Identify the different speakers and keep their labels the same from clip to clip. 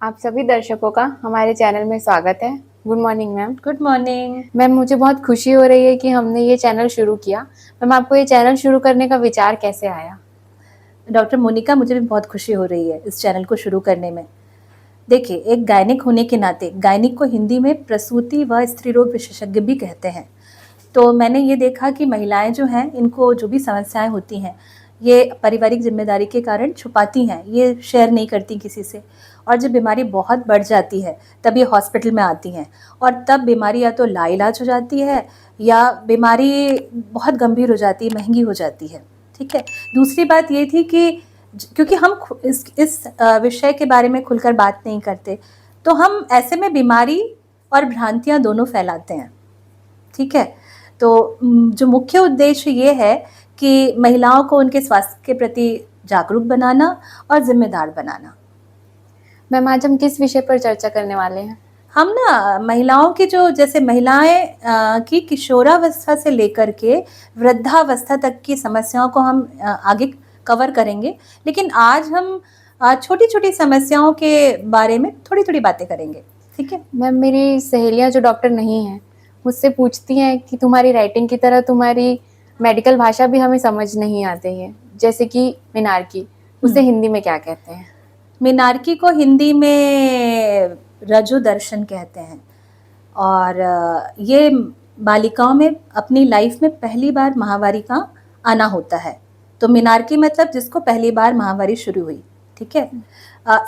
Speaker 1: आप सभी दर्शकों का हमारे चैनल में स्वागत है। Good morning ma'am.
Speaker 2: Good morning.
Speaker 1: Ma'am, मुझे बहुत खुशी हो रही है कि हमने ये चैनल शुरू किया। मैम, आपको ये चैनल शुरू करने का विचार कैसे आया?
Speaker 2: डॉक्टर मोनिका, मुझे भी बहुत खुशी हो रही है इस चैनल को शुरू करने में। देखिए, एक गायनिक होने के नाते, गायनिक को हिंदी में प्रसूति व स्त्री रोग विशेषज्ञ भी कहते हैं। तो मैंने ये देखा कि महिलाएं जो हैं, इनको जो भी समस्याएं होती हैं, ये पारिवारिक जिम्मेदारी के कारण छुपाती हैं, ये शेयर नहीं करती किसी से। और जब बीमारी बहुत बढ़ जाती है तब ये हॉस्पिटल में आती हैं, और तब बीमारी या तो लाइलाज हो जाती है या बीमारी बहुत गंभीर हो जाती है, महंगी हो जाती है। ठीक है। दूसरी बात ये थी कि क्योंकि हम इस विषय के बारे में खुलकर बात नहीं करते, तो हम ऐसे में बीमारी और भ्रांतियाँ दोनों फैलाते हैं। ठीक है। तो जो मुख्य उद्देश्य ये है कि महिलाओं को उनके स्वास्थ्य के प्रति जागरूक बनाना और जिम्मेदार बनाना।
Speaker 1: मैम, आज हम किस विषय पर चर्चा करने वाले हैं?
Speaker 2: हम ना महिलाओं की जो, जैसे महिलाएं की किशोरावस्था से लेकर के वृद्धावस्था तक की समस्याओं को हम आगे कवर करेंगे, लेकिन आज हम छोटी छोटी समस्याओं के बारे में थोड़ी थोड़ी बातें करेंगे। ठीक है
Speaker 1: मैम, मेरी सहेलियां जो डॉक्टर नहीं हैं मुझसे पूछती हैं कि तुम्हारी राइटिंग की तरह तुम्हारी मेडिकल भाषा भी हमें समझ नहीं आती है, जैसे कि मीनार-की, उसे हिंदी में क्या कहते हैं?
Speaker 2: मीनार-की को हिंदी में रजो दर्शन कहते हैं। और ये बालिकाओं में अपनी लाइफ में पहली बार माहवारी का आना होता है। तो मीनार-की मतलब जिसको पहली बार माहवारी शुरू हुई। ठीक है।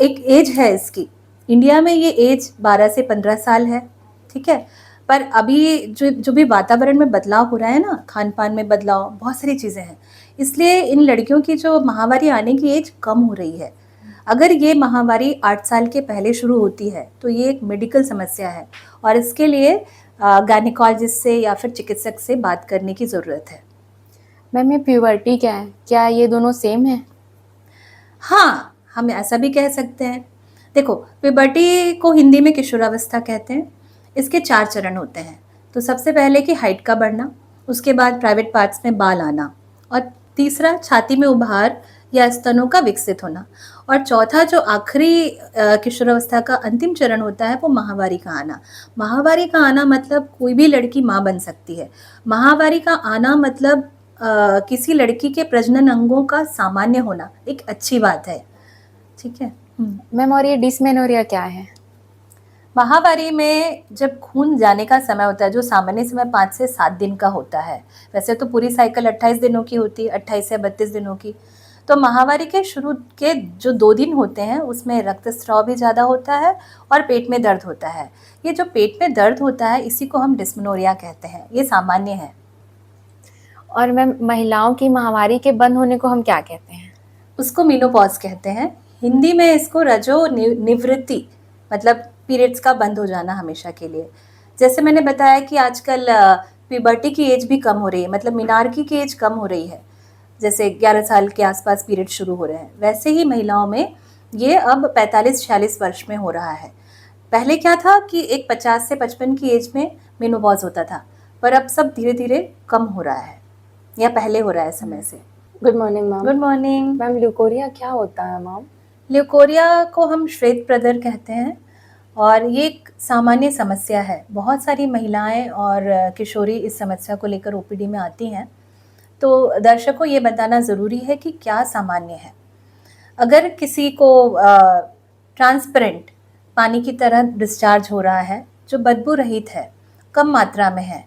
Speaker 2: एक एज है इसकी, इंडिया में ये एज 12 से 15 साल है। ठीक है। पर अभी जो भी वातावरण में बदलाव हो रहा है ना, खान पान में बदलाव, बहुत सारी चीज़ें हैं, इसलिए इन लड़कियों की जो माहवारी आने की एज कम हो रही है। अगर ये माहवारी 8 साल के पहले शुरू होती है तो ये एक मेडिकल समस्या है, और इसके लिए गायनिकोलॉजिस्ट से या फिर चिकित्सक से बात करने की ज़रूरत है।
Speaker 1: मैम, ये प्यूबर्टी क्या है? क्या ये दोनों सेम है?
Speaker 2: हाँ, हम ऐसा भी कह सकते हैं। देखो, प्यूबर्टी को हिंदी में किशोरावस्था कहते हैं। इसके 4 चरण होते हैं। तो सबसे पहले कि हाइट का बढ़ना, उसके बाद प्राइवेट पार्ट्स में बाल आना, और तीसरा छाती में उभार या स्तनों का विकसित होना, और चौथा जो आखिरी किशोरावस्था का अंतिम चरण होता है वो माहवारी का आना। माहवारी का आना मतलब कोई भी लड़की माँ बन सकती है। माहवारी का आना मतलब किसी लड़की के प्रजनन अंगों का सामान्य होना एक अच्छी बात है। ठीक है।
Speaker 1: मैम, और ये डिस्मेनोरिया क्या है?
Speaker 2: माहवारी में जब खून जाने का समय होता है, जो सामान्य समय 5 से 7 दिन का होता है, वैसे तो पूरी साइकिल 28 दिनों की होती है, 28 से 32 दिनों की। तो माहवारी के शुरू के जो 2 दिन होते हैं उसमें रक्तस्राव भी ज़्यादा होता है और पेट में दर्द होता है। ये जो पेट में दर्द होता है इसी को हम डिस्मेनोरिया कहते हैं। ये सामान्य है।
Speaker 1: और मैम, महिलाओं की माहवारी के बंद होने को हम क्या कहते हैं?
Speaker 2: उसको मेनोपॉज कहते हैं। हिंदी में इसको रजो निवृत्ति, मतलब पीरियड्स का बंद हो जाना हमेशा के लिए। जैसे मैंने बताया कि आजकल प्यूबर्टी की एज भी कम हो रही है, मतलब मीनार-की एज कम हो रही है। जैसे 11 साल के आसपास पीरियड शुरू हो रहे हैं, वैसे ही महिलाओं में ये अब 45-46 वर्ष में हो रहा है। पहले क्या था कि एक 50 से 55 की एज में मेनोपॉज होता था, पर अब सब धीरे धीरे कम हो रहा है, या पहले हो रहा है समय से।
Speaker 1: Good morning ma'am.
Speaker 2: Good morning
Speaker 1: ma'am, leucorrhoea क्या होता है मैम?
Speaker 2: ल्यूकोरिया को हम श्वेत प्रदर कहते हैं, और ये एक सामान्य समस्या है। बहुत सारी महिलाएं और किशोरी इस समस्या को लेकर ओपीडी में आती हैं। तो दर्शकों, ये बताना ज़रूरी है कि क्या सामान्य है। अगर किसी को ट्रांसपेरेंट पानी की तरह डिस्चार्ज हो रहा है, जो बदबू रहित है, कम मात्रा में है,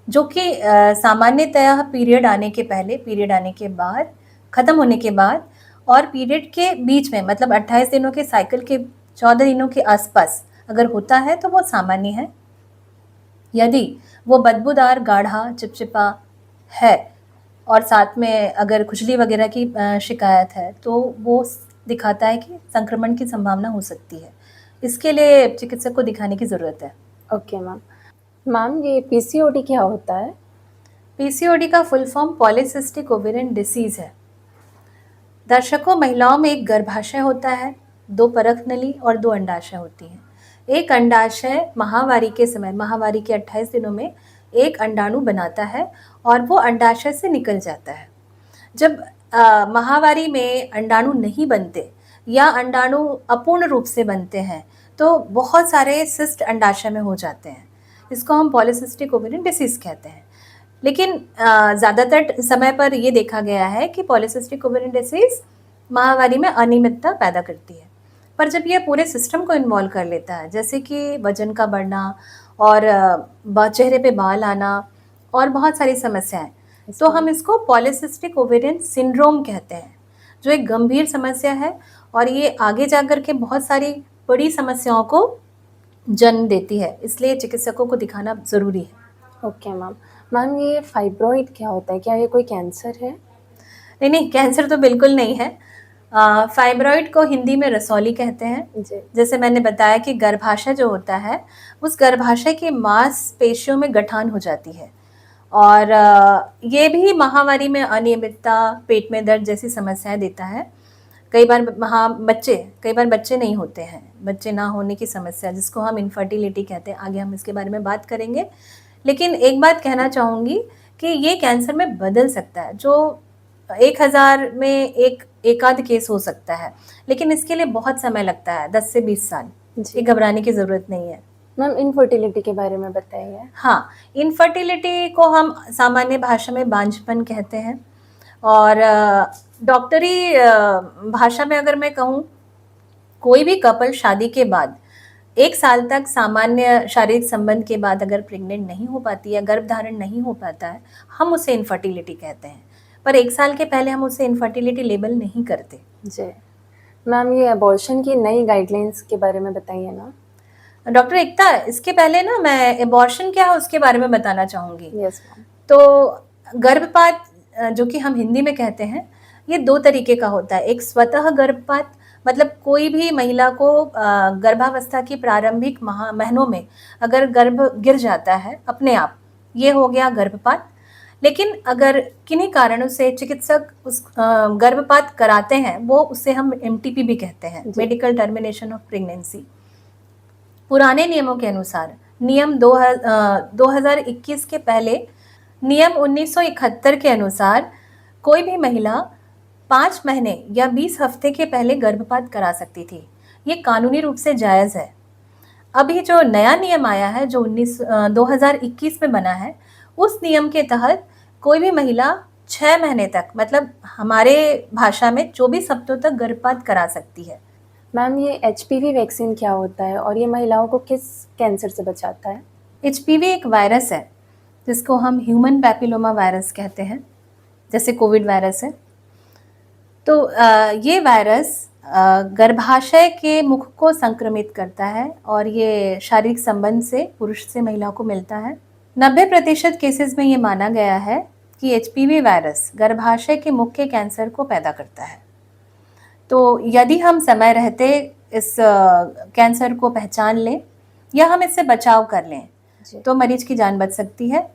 Speaker 2: जो कि सामान्यतः पीरियड आने के पहले, पीरियड आने के बाद, ख़त्म होने के बाद और पीरियड के बीच में, मतलब 28 दिनों के साइकिल के 14 दिनों के आसपास अगर होता है तो वो सामान्य है। यदि वो बदबूदार, गाढ़ा, चिपचिपा है और साथ में अगर खुजली वगैरह की शिकायत है, तो वो दिखाता है कि संक्रमण की संभावना हो सकती है। इसके लिए चिकित्सक को दिखाने की ज़रूरत है।
Speaker 1: Okay ma'am. मैम, ये पीसीओडी क्या होता है?
Speaker 2: पीसीओडी का full form polycystic ovarian disease है। दर्शकों, महिलाओं में एक गर्भाशय होता है, 2 परख नली और 2 अंडाशय होती हैं। एक अंडाशय माहवारी के समय, माहवारी के 28 दिनों में एक अंडाणु बनाता है और वो अंडाशय से निकल जाता है। जब माहवारी में अंडाणु नहीं बनते, या अंडाणु अपूर्ण रूप से बनते हैं तो बहुत सारे सिस्ट अंडाशय में हो जाते हैं। इसको हम पॉलीसिस्टिक ओवेरियन डिसीज कहते हैं। लेकिन ज़्यादातर समय पर ये देखा गया है कि पॉलीसिस्टिक ओवेरियन डिसीज माहवारी में अनियमितता पैदा करती है। पर जब ये पूरे सिस्टम को इन्वॉल्व कर लेता है, जैसे कि वजन का बढ़ना और चेहरे पे बाल आना और बहुत सारी समस्याएं, तो हम इसको पॉलीसिस्टिक ओवेरियन सिंड्रोम कहते हैं, जो एक गंभीर समस्या है और ये आगे जाकर के बहुत सारी बड़ी समस्याओं को जन्म देती है। इसलिए चिकित्सकों को दिखाना ज़रूरी है।
Speaker 3: Okay ma'am. मैम ये फाइब्रॉइड क्या होता है? क्या ये कोई कैंसर है?
Speaker 2: नहीं नहीं, कैंसर तो बिल्कुल नहीं है। फाइब्रॉइड को हिंदी में रसौली कहते हैं।
Speaker 3: जी।
Speaker 2: जैसे मैंने बताया कि गर्भाशय जो होता है, उस गर्भाशय की मांसपेशियों में गठान हो जाती है और ये भी माहवारी में अनियमितता, पेट में दर्द जैसी समस्याएं देता है। कई बार बच्चे नहीं होते हैं, बच्चे ना होने की समस्या जिसको हम इनफर्टिलिटी कहते हैं। आगे हम इसके बारे में बात करेंगे। लेकिन एक बात कहना चाहूँगी कि ये कैंसर में बदल सकता है, जो 1000 में एक आध केस हो सकता है, लेकिन इसके लिए बहुत समय लगता है, 10 से 20 साल।
Speaker 3: जी।
Speaker 2: ये घबराने की ज़रूरत नहीं है।
Speaker 3: मैम इनफर्टिलिटी के बारे में बताइए।
Speaker 2: हाँ, इनफर्टिलिटी को हम सामान्य भाषा में बांझपन कहते हैं और डॉक्टरी भाषा में अगर मैं कहूँ, कोई भी कपल शादी के बाद 1 साल तक सामान्य शारीरिक संबंध के बाद अगर प्रेग्नेंट नहीं हो पाती है, गर्भधारण नहीं हो पाता है, हम उसे इनफर्टिलिटी कहते हैं। पर 1 साल के पहले हम उसे इनफर्टिलिटी लेबल नहीं करते।
Speaker 3: जी। मैम ये अबॉर्शन की नई गाइडलाइंस के बारे में बताइए ना।
Speaker 2: डॉक्टर एकता, इसके पहले ना मैं एबॉर्शन क्या है उसके बारे में बताना चाहूँगी।
Speaker 3: Yes ma'am.
Speaker 2: तो गर्भपात जो कि हम हिंदी में कहते हैं, ये 2 तरीके का होता है। एक स्वतः गर्भपात, मतलब कोई भी महिला को गर्भावस्था की प्रारंभिक महीनों में अगर गर्भ गिर जाता है अपने आप, ये हो गया गर्भपात। लेकिन अगर किन्हीं कारणों से चिकित्सक उस गर्भपात कराते हैं, वो उसे हम MTP भी कहते हैं, मेडिकल टर्मिनेशन ऑफ प्रेगनेंसी। पुराने नियमों के अनुसार, नियम 2021 के पहले नियम 1971 के अनुसार कोई भी महिला 5 महीने या 20 हफ्ते के पहले गर्भपात करा सकती थी। ये कानूनी रूप से जायज़ है। अभी जो नया नियम आया है, जो 2021 में बना है, उस नियम के तहत कोई भी महिला 6 महीने तक, मतलब हमारे भाषा में 24 हफ्तों तक गर्भपात करा सकती है।
Speaker 3: मैम ये HPV वैक्सीन क्या होता है और ये महिलाओं को किस कैंसर से बचाता है?
Speaker 2: HPV एक वायरस है जिसको हम ह्यूमन पैपिलोमा वायरस कहते हैं, जैसे कोविड वायरस है। तो ये वायरस गर्भाशय के मुख को संक्रमित करता है और ये शारीरिक संबंध से पुरुष से महिला को मिलता है। 90% केसेस में ये माना गया है कि HPV वायरस गर्भाशय के मुख के कैंसर को पैदा करता है। तो यदि हम समय रहते इस कैंसर को पहचान लें या हम इससे बचाव कर लें, तो मरीज की जान बच सकती है।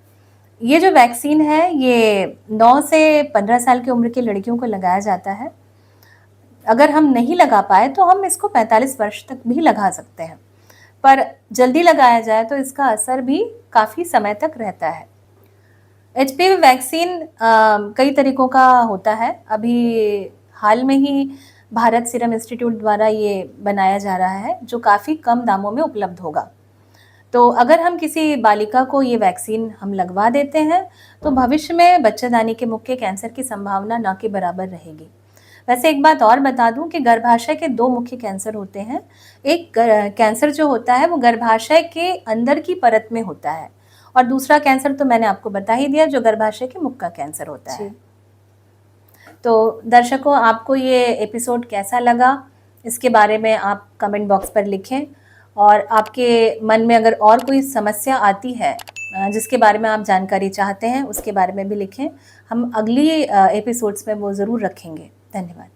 Speaker 2: ये जो वैक्सीन है, ये 9 से 15 साल की उम्र की लड़कियों को लगाया जाता है। अगर हम नहीं लगा पाए तो हम इसको 45 वर्ष तक भी लगा सकते हैं, पर जल्दी लगाया जाए तो इसका असर भी काफ़ी समय तक रहता है। HPV वैक्सीन कई तरीकों का होता है। अभी हाल में ही भारत सीरम इंस्टीट्यूट द्वारा ये बनाया जा रहा है, जो काफ़ी कम दामों में उपलब्ध होगा। तो अगर हम किसी बालिका को ये वैक्सीन हम लगवा देते हैं, तो भविष्य में बच्चेदानी के मुख के कैंसर की संभावना ना के बराबर रहेगी। वैसे एक बात और बता दूं कि गर्भाशय के 2 मुख्य कैंसर होते हैं। एक कैंसर जो होता है वो गर्भाशय के अंदर की परत में होता है, और दूसरा कैंसर तो मैंने आपको बता ही दिया, जो गर्भाशय के मुख का कैंसर होता है। तो दर्शकों, आपको ये एपिसोड कैसा लगा, इसके बारे में आप कमेंट बॉक्स पर लिखें, और आपके मन में अगर और कोई समस्या आती है जिसके बारे में आप जानकारी चाहते हैं, उसके बारे में भी लिखें। हम अगली एपिसोड्स में वो ज़रूर रखेंगे। धन्यवाद।